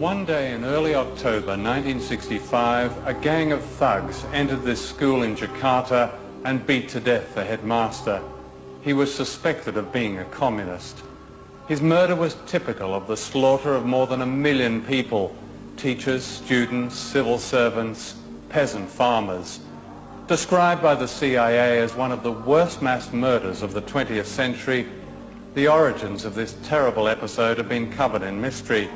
One day in early October 1965, a gang of thugs entered this school in Jakarta and beat to death the headmaster. He was suspected of being a communist. His murder was typical of the slaughter of more than 1 million people, teachers, students, civil servants, peasant farmers. Described by the CIA as one of the worst mass murders of the 20th century, the origins of this terrible episode have been covered in mystery.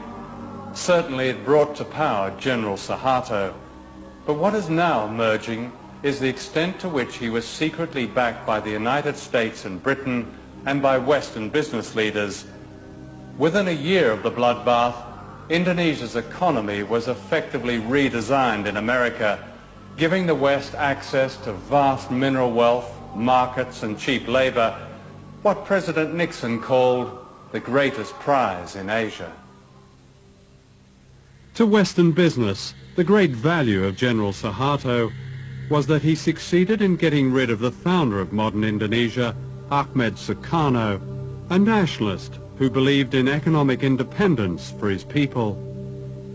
Certainly it brought to power General Soeharto, but what is now emerging is the extent to which he was secretly backed by the United States and Britain and by Western business leaders. Within a year of the bloodbath, Indonesia's economy was effectively redesigned in America, giving the West access to vast mineral wealth, markets and cheap labor, what President Nixon called the greatest prize in Asia. To Western business, the great value of General Soeharto was that he succeeded in getting rid of the founder of modern Indonesia, Ahmed Soekarno, a nationalist who believed in economic independence for his people.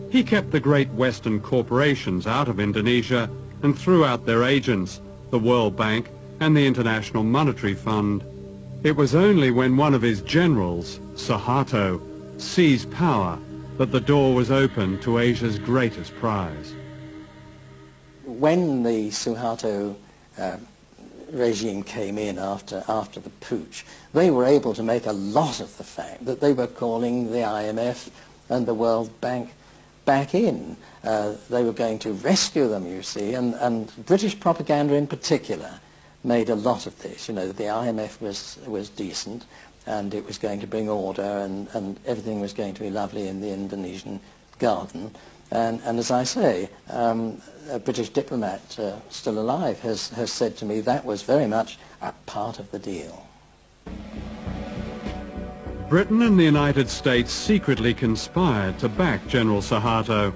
He kept the great Western corporations out of Indonesia and threw out their agents, the World Bank and the International Monetary Fund. It was only when one of his generals, Soeharto, seized power that the door was open to Asia's greatest prize. When the Suharto regime came in after the putsch, they were able to make a lot of the fact that they were calling the IMF and the World Bank back in. They were going to rescue them, you see, and British propaganda in particular made a lot of this. You know, the IMF was decent, and it was going to bring order, and everything was going to be lovely in the Indonesian garden. And as I say, a British diplomat still alive has said to me that was very much a part of the deal. Britain and the United States secretly conspired to back General Soeharto.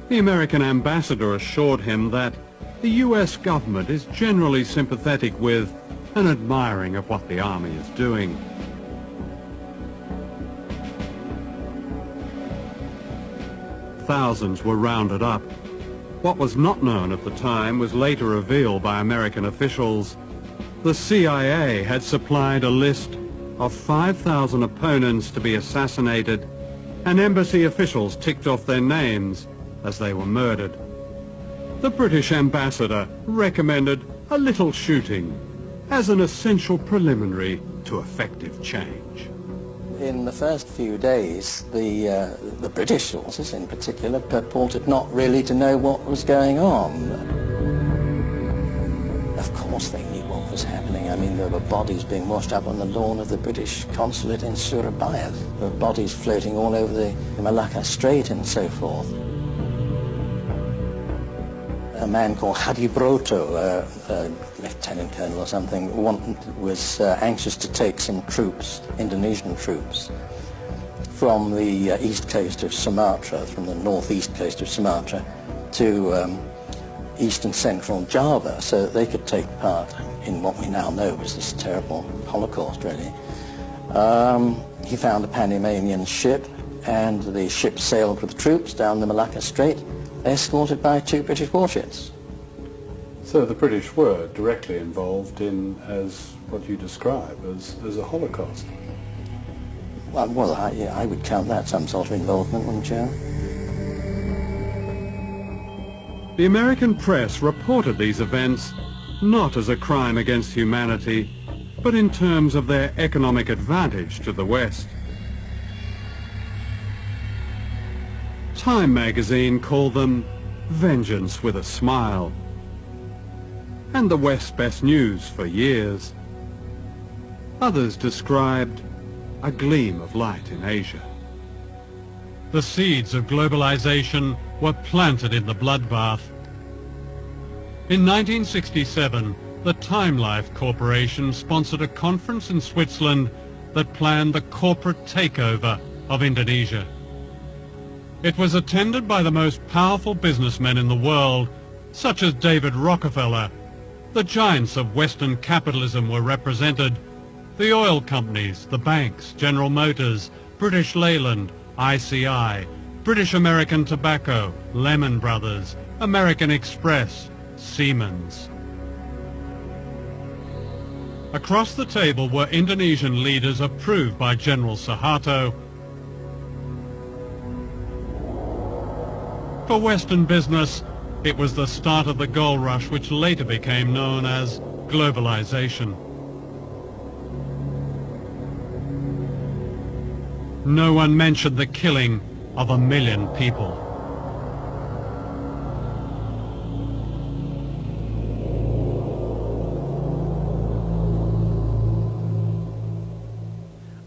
The American ambassador assured him that the US government is generally sympathetic with and admiring of what the army is doing. Thousands were rounded up. What was not known at the time was later revealed by American officials. The CIA had supplied a list of 5,000 opponents to be assassinated, and embassy officials ticked off their names as they were murdered. The British ambassador recommended a little shooting as an essential preliminary to effective change. In the first few days, the British sources in particular purported not really to know what was going on. Of course they knew what was happening. I mean, there were bodies being washed up on the lawn of the British consulate in Surabaya. There were bodies floating all over the Malacca Strait and so forth. A man called Hadi Broto, a lieutenant colonel or something, was anxious to take some troops, Indonesian troops, from the east coast of Sumatra, from the northeast coast of Sumatra, to east and central Java, so that they could take part in what we now know was this terrible Holocaust, really. He found a Panamanian ship, and the ship sailed with troops down the Malacca Strait, escorted by 2 British warships. So the British were directly involved in, as what you describe as a Holocaust? Well, I would count that some sort of involvement, wouldn't you? The American press reported these events not as a crime against humanity, but in terms of their economic advantage to the West. Time magazine called them vengeance with a smile, and the West's best news for years. Others described a gleam of light in Asia. The seeds of globalization were planted in the bloodbath. In 1967, the Time Life Corporation sponsored a conference in Switzerland that planned the corporate takeover of Indonesia. It was attended by the most powerful businessmen in the world, such as David Rockefeller. The giants of Western capitalism were represented: the oil companies, the banks, General Motors, British Leyland, ICI, British American Tobacco, Lehman Brothers, American Express, Siemens. Across the table were Indonesian leaders approved by General Soeharto. For Western business, it was the start of the gold rush which later became known as globalization. No one mentioned the killing of 1 million people.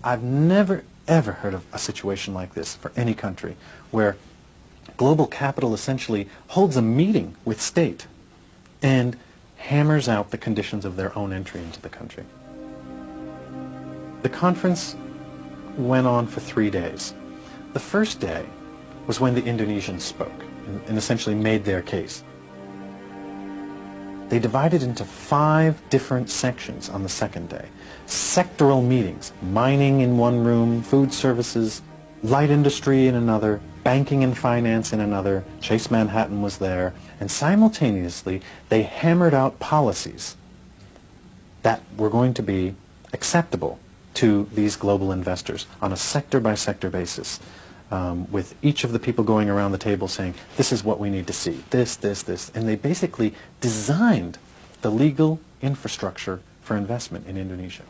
I've never, ever heard of a situation like this for any country, where global capital essentially holds a meeting with state and hammers out the conditions of their own entry into the country. The conference went on for 3 days. The first day was when the Indonesians spoke and essentially made their case. They divided into 5 different sections on the second day. Sectoral meetings, mining in one room, food services, light industry in another, banking and finance in another, Chase Manhattan was there, and simultaneously they hammered out policies that were going to be acceptable to these global investors on a sector-by-sector basis, with each of the people going around the table saying, this is what we need to see, this, and they basically designed the legal infrastructure for investment in Indonesia.